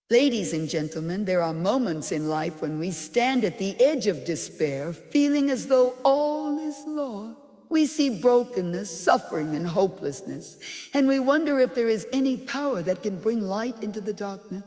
Ladies and gentlemen, there are moments in life when we stand at the edge of despair, feeling as though all is lost. We see brokenness, suffering, and hopelessness, and we wonder if there is any power that can bring light into the darkness.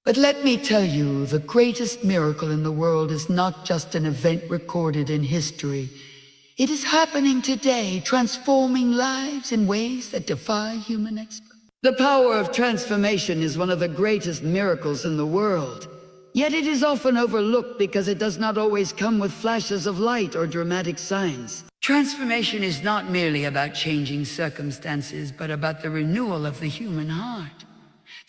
But let me tell you, the greatest miracle in the world is not just an event recorded in history. It is happening today, transforming lives in ways that defy human expectations. The power of transformation is one of the greatest miracles in the world. Yet it is often overlooked because it does not always come with flashes of light or dramatic signs. Transformation is not merely about changing circumstances, but about the renewal of the human heart,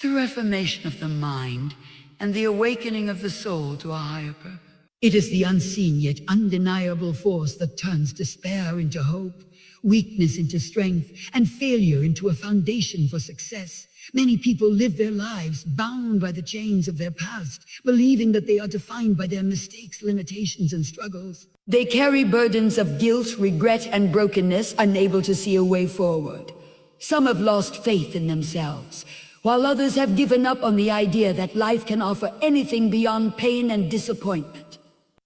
the reformation of the mind, and the awakening of the soul to a higher purpose. It is the unseen yet undeniable force that turns despair into hope, weakness into strength, and failure into a foundation for success. Many people live their lives bound by the chains of their past, believing that they are defined by their mistakes, limitations, and struggles. They carry burdens of guilt, regret, and brokenness, unable to see a way forward. Some have lost faith in themselves, while others have given up on the idea that life can offer anything beyond pain and disappointment.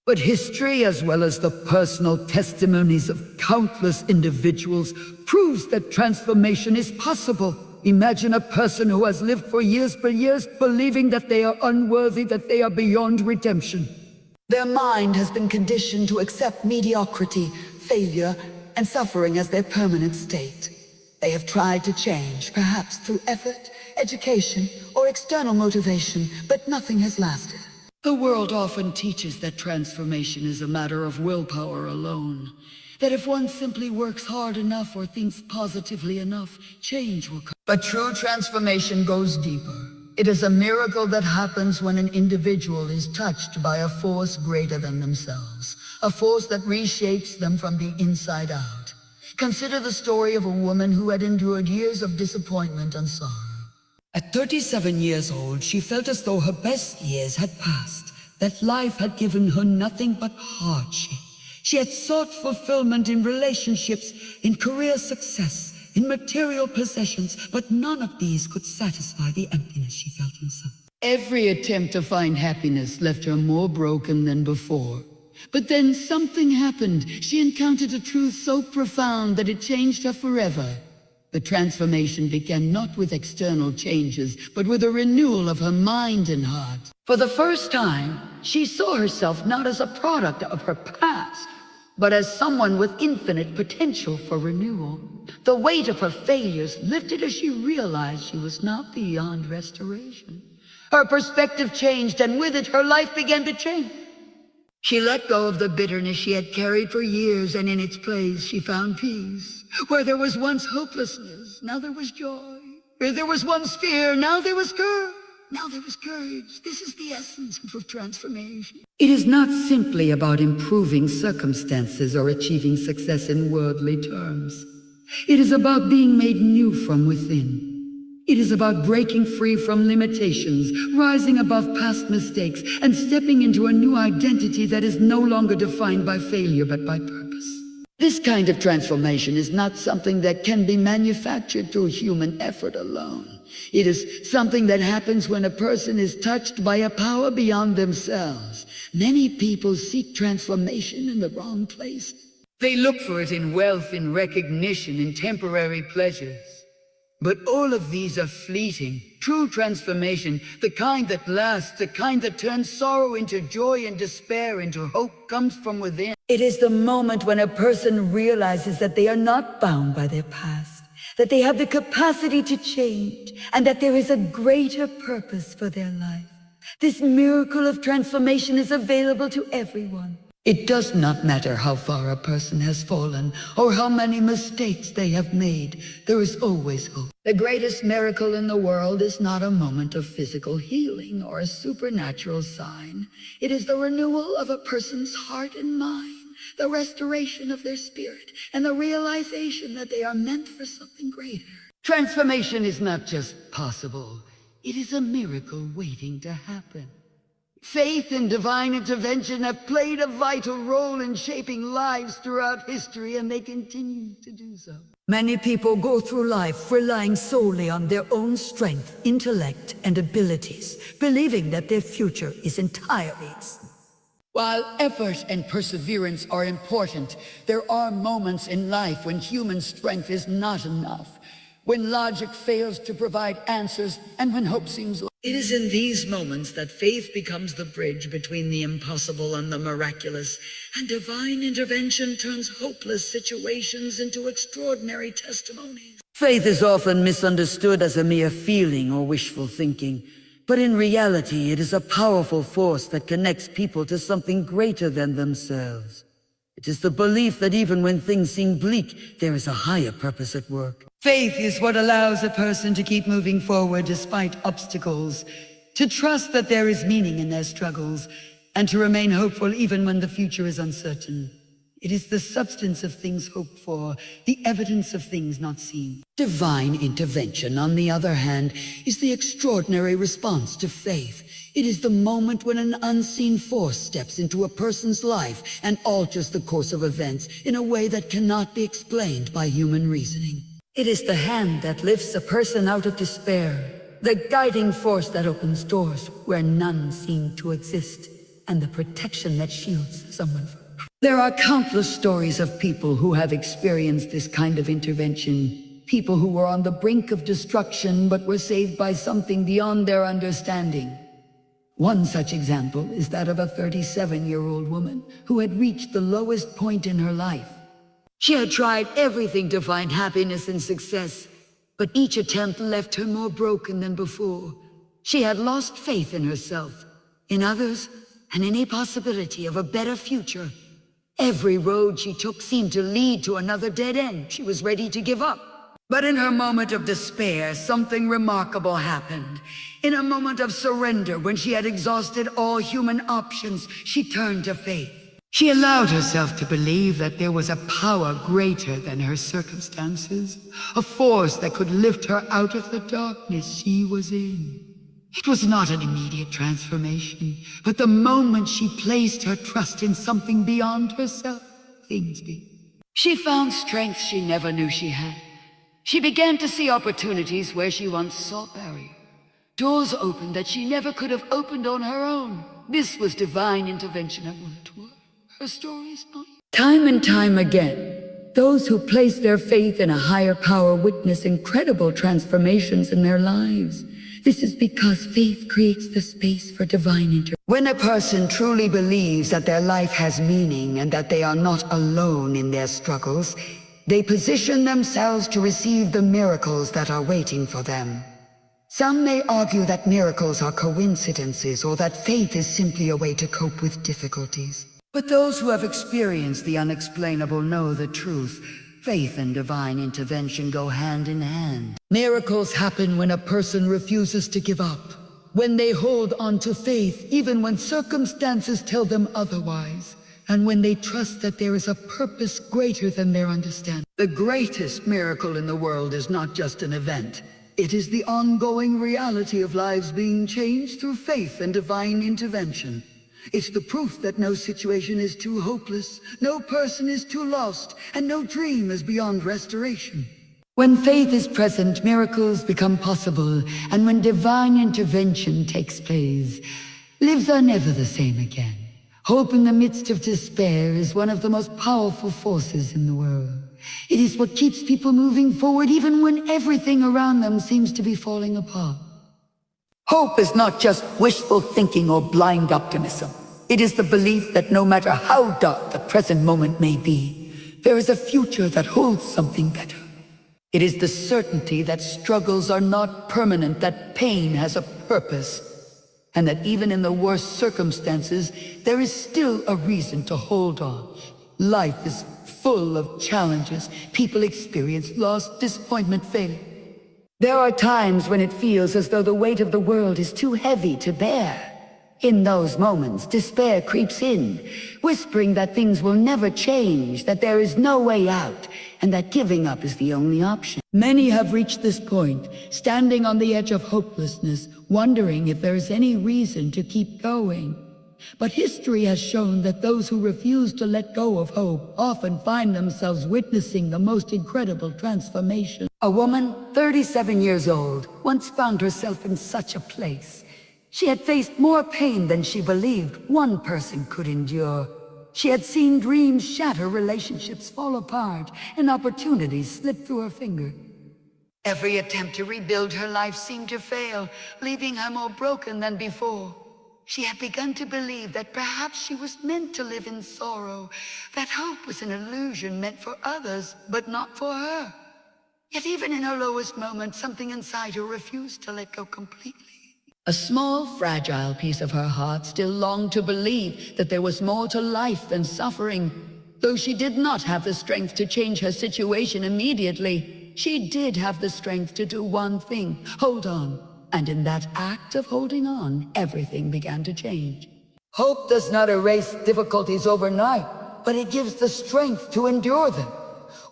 But history, as well as the personal testimonies of countless individuals, proves that transformation is possible. Imagine a person who has lived for years believing that they are unworthy, that they are beyond redemption. Their mind has been conditioned to accept mediocrity, failure, and suffering as their permanent state. They have tried to change, perhaps through effort, education, or external motivation, but nothing has lasted. The world often teaches that transformation is a matter of willpower alone, that if one simply works hard enough or thinks positively enough, change will come. But true transformation goes deeper. It is a miracle that happens when an individual is touched by a force greater than themselves, a force that reshapes them from the inside out. Consider the story of a woman who had endured years of disappointment and sorrow. At 37 years old, she felt as though her best years had passed, that life had given her nothing but hardship. She had sought fulfillment in relationships, in career success, in material possessions, but none of these could satisfy the emptiness she felt inside. Every attempt to find happiness left her more broken than before. But then something happened. She encountered a truth so profound that it changed her forever. The transformation began not with external changes, but with a renewal of her mind and heart. For the first time, she saw herself not as a product of her past, but as someone with infinite potential for renewal. The weight of her failures lifted as she realized she was not beyond restoration. Her perspective changed, and with it, her life began to change. She let go of the bitterness she had carried for years, and in its place, she found peace. Where there was once hopelessness, now there was joy. Where there was once fear, now there was courage. This is the essence of transformation. It is not simply about improving circumstances or achieving success in worldly terms. It is about being made new from within. It is about breaking free from limitations, rising above past mistakes, and stepping into a new identity that is no longer defined by failure but by purpose. This kind of transformation is not something that can be manufactured through human effort alone. It is something that happens when a person is touched by a power beyond themselves. Many people seek transformation in the wrong place. They look for it in wealth, in recognition, in temporary pleasures. But all of these are fleeting. True transformation, the kind that lasts, the kind that turns sorrow into joy and despair into hope, comes from within. It is the moment when a person realizes that they are not bound by their past, that they have the capacity to change, and that there is a greater purpose for their life. This miracle of transformation is available to everyone. It does not matter how far a person has fallen or how many mistakes they have made. There is always hope. The greatest miracle in the world is not a moment of physical healing or a supernatural sign. It is the renewal of a person's heart and mind, the restoration of their spirit, and the realization that they are meant for something greater. Transformation is not just possible. It is a miracle waiting to happen. Faith and divine intervention have played a vital role in shaping lives throughout history, and they continue to do so. Many people go through life relying solely on their own strength, intellect, and abilities, believing that their future is entirely its own. While effort and perseverance are important, there are moments in life when human strength is not enough, when logic fails to provide answers, and when hope seems lost. It is in these moments that faith becomes the bridge between the impossible and the miraculous, and divine intervention turns hopeless situations into extraordinary testimonies. Faith is often misunderstood as a mere feeling or wishful thinking, but in reality it is a powerful force that connects people to something greater than themselves. It is the belief that even when things seem bleak, there is a higher purpose at work. Faith is what allows a person to keep moving forward despite obstacles, to trust that there is meaning in their struggles, and to remain hopeful even when the future is uncertain. It is the substance of things hoped for, the evidence of things not seen. Divine intervention, on the other hand, is the extraordinary response to faith. It is the moment when an unseen force steps into a person's life and alters the course of events in a way that cannot be explained by human reasoning. It is the hand that lifts a person out of despair, the guiding force that opens doors where none seem to exist, and the protection that shields someone from. There are countless stories of people who have experienced this kind of intervention, people who were on the brink of destruction but were saved by something beyond their understanding. One such example is that of a 37-year-old woman who had reached the lowest point in her life. She had tried everything to find happiness and success, but each attempt left her more broken than before. She had lost faith in herself, in others, and in a possibility of a better future. Every road she took seemed to lead to another dead end. She was ready to give up. But in her moment of despair, something remarkable happened. In a moment of surrender, when she had exhausted all human options, she turned to faith. She allowed herself to believe that there was a power greater than her circumstances, a force that could lift her out of the darkness she was in. It was not an immediate transformation, but the moment she placed her trust in something beyond herself, things began. She found strength she never knew she had. She began to see opportunities where she once saw barriers. Doors opened that she never could have opened on her own. This was divine intervention at work. Her story's not. Time and time again, those who place their faith in a higher power witness incredible transformations in their lives. This is because faith creates the space for divine intervention. When a person truly believes that their life has meaning and that they are not alone in their struggles, they position themselves to receive the miracles that are waiting for them. Some may argue that miracles are coincidences or that faith is simply a way to cope with difficulties. But those who have experienced the unexplainable know the truth. Faith and divine intervention go hand in hand. Miracles happen when a person refuses to give up, when they hold on to faith even when circumstances tell them otherwise, and when they trust that there is a purpose greater than their understanding. The greatest miracle in the world is not just an event. It is the ongoing reality of lives being changed through faith and divine intervention. It's the proof that no situation is too hopeless, no person is too lost, and no dream is beyond restoration. When faith is present, miracles become possible, and when divine intervention takes place, lives are never the same again. Hope in the midst of despair is one of the most powerful forces in the world. It is what keeps people moving forward even when everything around them seems to be falling apart. Hope is not just wishful thinking or blind optimism. It is the belief that no matter how dark the present moment may be, there is a future that holds something better. It is the certainty that struggles are not permanent, that pain has a purpose, and that even in the worst circumstances, there is still a reason to hold on. Life is full of challenges. People experience loss, disappointment, failure. There are times when it feels as though the weight of the world is too heavy to bear. In those moments, despair creeps in, whispering that things will never change, that there is no way out, and that giving up is the only option. Many have reached this point, standing on the edge of hopelessness, wondering if there is any reason to keep going. But history has shown that those who refuse to let go of hope often find themselves witnessing the most incredible transformation. A woman, 37 years old, once found herself in such a place. She had faced more pain than she believed one person could endure. She had seen dreams shatter, relationships fall apart, and opportunities slip through her fingers. Every attempt to rebuild her life seemed to fail, leaving her more broken than before. She had begun to believe that perhaps she was meant to live in sorrow, that hope was an illusion meant for others, but not for her. Yet even in her lowest moments, something inside her refused to let go completely. A small, fragile piece of her heart still longed to believe that there was more to life than suffering. Though she did not have the strength to change her situation immediately, she did have the strength to do one thing: hold on. And in that act of holding on, everything began to change. Hope does not erase difficulties overnight, but it gives the strength to endure them.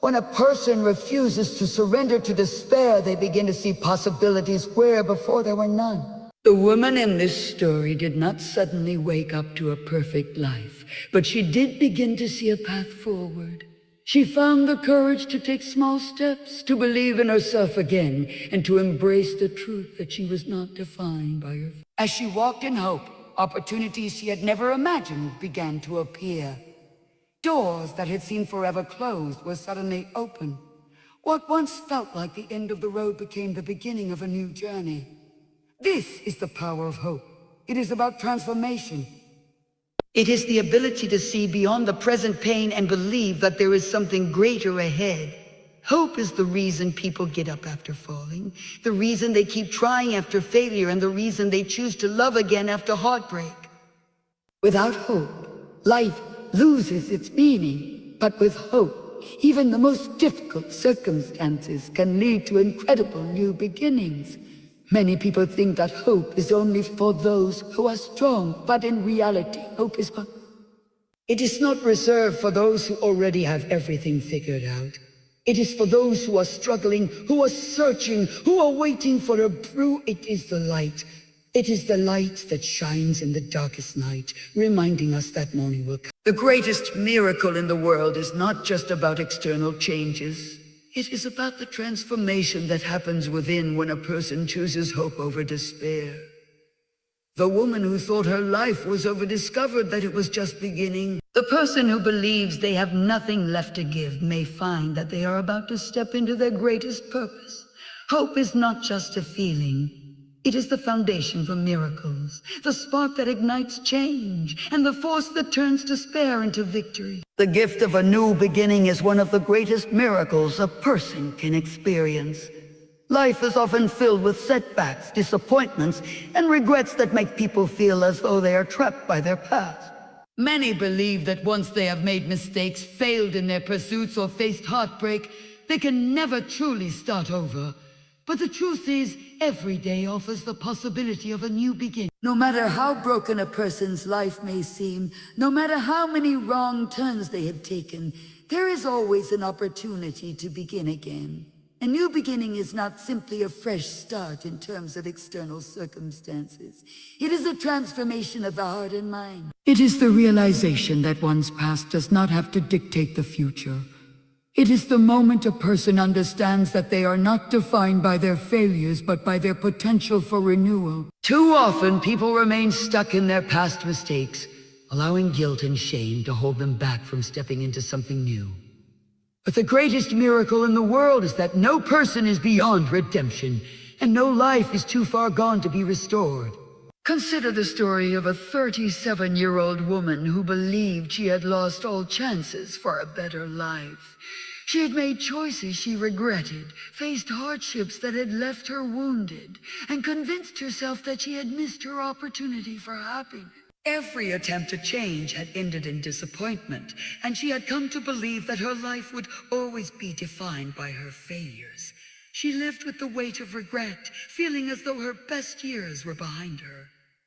When a person refuses to surrender to despair, they begin to see possibilities where before there were none. The woman in this story did not suddenly wake up to a perfect life, but she did begin to see a path forward. She found the courage to take small steps, to believe in herself again, and to embrace the truth that she was not defined by her. As she walked in hope, opportunities she had never imagined began to appear. Doors that had seemed forever closed were suddenly open. What once felt like the end of the road became the beginning of a new journey. This is the power of hope. It is about transformation. It is the ability to see beyond the present pain and believe that there is something greater ahead. Hope is the reason people get up after falling, the reason they keep trying after failure, and the reason they choose to love again after heartbreak. Without hope, life loses its meaning. But with hope, even the most difficult circumstances can lead to incredible new beginnings. Many people think that hope is only for those who are strong, but in reality, hope is for... It is not reserved for those who already have everything figured out. It is for those who are struggling, who are searching, who are waiting for a brew. It is the light. It is the light that shines in the darkest night, reminding us that morning will come. The greatest miracle in the world is not just about external changes. It is about the transformation that happens within when a person chooses hope over despair. The woman who thought her life was over discovered that it was just beginning. The person who believes they have nothing left to give may find that they are about to step into their greatest purpose. Hope is not just a feeling. It is the foundation for miracles, the spark that ignites change, and the force that turns despair into victory. The gift of a new beginning is one of the greatest miracles a person can experience. Life is often filled with setbacks, disappointments, and regrets that make people feel as though they are trapped by their past. Many believe that once they have made mistakes, failed in their pursuits, or faced heartbreak, they can never truly start over. But the truth is, every day offers the possibility of a new beginning. No matter how broken a person's life may seem, no matter how many wrong turns they have taken, there is always an opportunity to begin again. A new beginning is not simply a fresh start in terms of external circumstances. It is a transformation of the heart and mind. It is the realization that one's past does not have to dictate the future. It is the moment a person understands that they are not defined by their failures, but by their potential for renewal. Too often, people remain stuck in their past mistakes, allowing guilt and shame to hold them back from stepping into something new. But the greatest miracle in the world is that no person is beyond redemption, and no life is too far gone to be restored. Consider the story of a 37-year-old woman who believed she had lost all chances for a better life. She had made choices she regretted, faced hardships that had left her wounded, and convinced herself that she had missed her opportunity for happiness. Every attempt to change had ended in disappointment, and she had come to believe that her life would always be defined by her failures. She lived with the weight of regret, feeling as though her best years were behind her.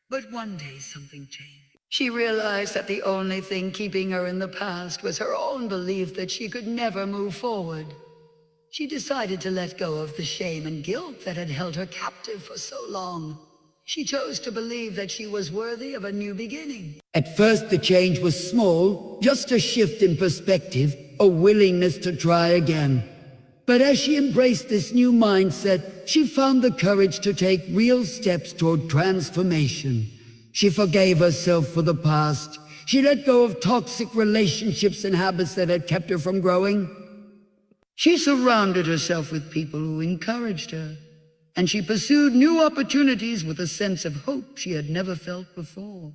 But one day something changed. She realized that the only thing keeping her in the past was her own belief that she could never move forward. She decided to let go of the shame and guilt that had held her captive for so long. She chose to believe that she was worthy of a new beginning. At first, the change was small, just a shift in perspective, a willingness to try again. But as she embraced this new mindset, she found the courage to take real steps toward transformation. She forgave herself for the past. She let go of toxic relationships and habits that had kept her from growing. She surrounded herself with people who encouraged her, and she pursued new opportunities with a sense of hope she had never felt before.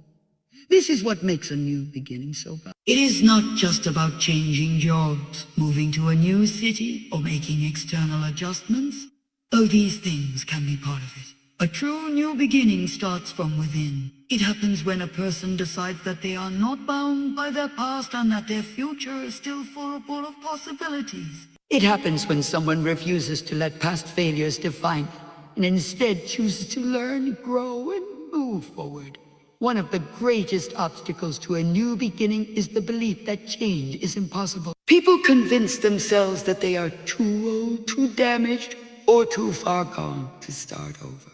This is what makes a new beginning so powerful. It is not just about changing jobs, moving to a new city, or making external adjustments. Though these things can be part of it. A true new beginning starts from within. It happens when a person decides that they are not bound by their past and that their future is still full of possibilities. It happens when someone refuses to let past failures define them and instead chooses to learn, grow, and move forward. One of the greatest obstacles to a new beginning is the belief that change is impossible. People convince themselves that they are too old, too damaged, or too far gone to start over.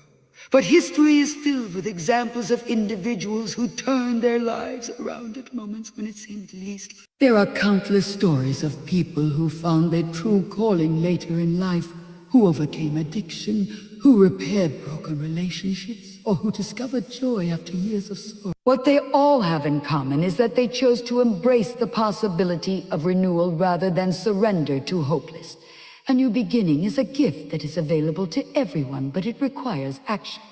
But history is filled with examples of individuals who turned their lives around at moments when it seemed least. There are countless stories of people who found their true calling later in life, who overcame addiction, who repaired broken relationships, or who discovered joy after years of sorrow. What they all have in common is that they chose to embrace the possibility of renewal rather than surrender to hopeless. A new beginning is a gift that is available to everyone, but it requires action.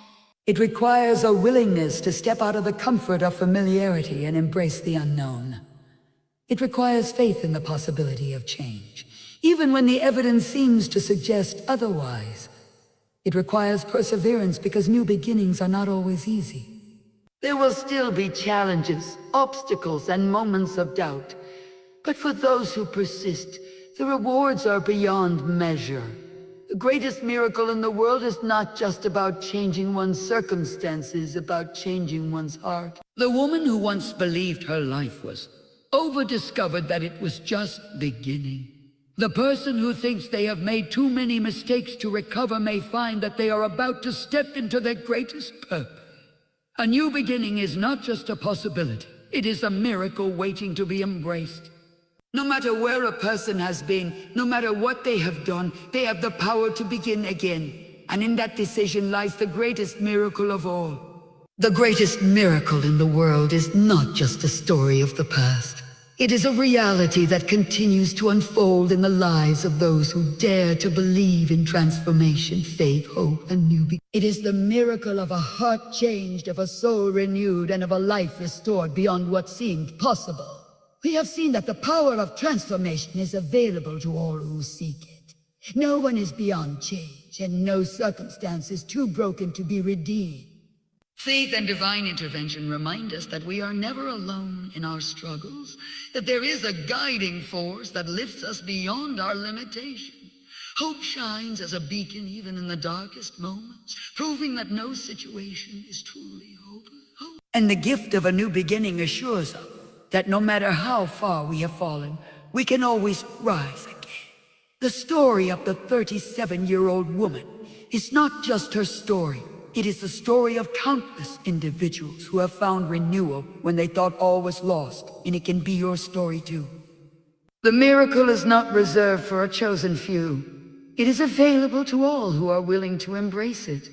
It requires a willingness to step out of the comfort of familiarity and embrace the unknown. It requires faith in the possibility of change, even when the evidence seems to suggest otherwise. It requires perseverance because new beginnings are not always easy. There will still be challenges, obstacles, and moments of doubt. But for those who persist, the rewards are beyond measure. The greatest miracle in the world is not just about changing one's circumstances, about changing one's heart. The woman who once believed her life was over discovered that it was just beginning. The person who thinks they have made too many mistakes to recover may find that they are about to step into their greatest purpose. A new beginning is not just a possibility, it is a miracle waiting to be embraced. No matter where a person has been, no matter what they have done, they have the power to begin again. And in that decision lies the greatest miracle of all. The greatest miracle in the world is not just a story of the past. It is a reality that continues to unfold in the lives of those who dare to believe in transformation, faith, hope, and new beginnings. It is the miracle of a heart changed, of a soul renewed, and of a life restored beyond what seemed possible. We have seen that the power of transformation is available to all who seek it. No one is beyond change, and no circumstance is too broken to be redeemed. Faith and divine intervention remind us that we are never alone in our struggles, that there is a guiding force that lifts us beyond our limitations. Hope shines as a beacon even in the darkest moments, proving that no situation is truly hopeless. And the gift of a new beginning assures us that no matter how far we have fallen, we can always rise again. The story of the 37-year-old woman is not just her story. It is the story of countless individuals who have found renewal when they thought all was lost, and it can be your story too. The miracle is not reserved for a chosen few. It is available to all who are willing to embrace it.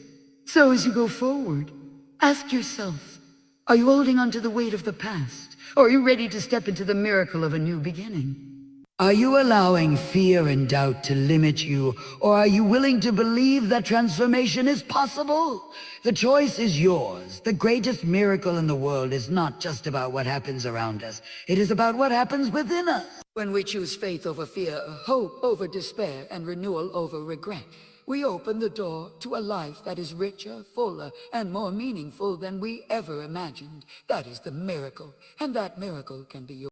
So as you go forward, ask yourself, are you holding on to the weight of the past? Or are you ready to step into the miracle of a new beginning? Are you allowing fear and doubt to limit you, or are you willing to believe that transformation is possible? The choice is yours. The greatest miracle in the world is not just about what happens around us. It is about what happens within us. When we choose faith over fear, hope over despair, and renewal over regret, we open the door to a life that is richer, fuller, and more meaningful than we ever imagined. That is the miracle, and that miracle can be yours.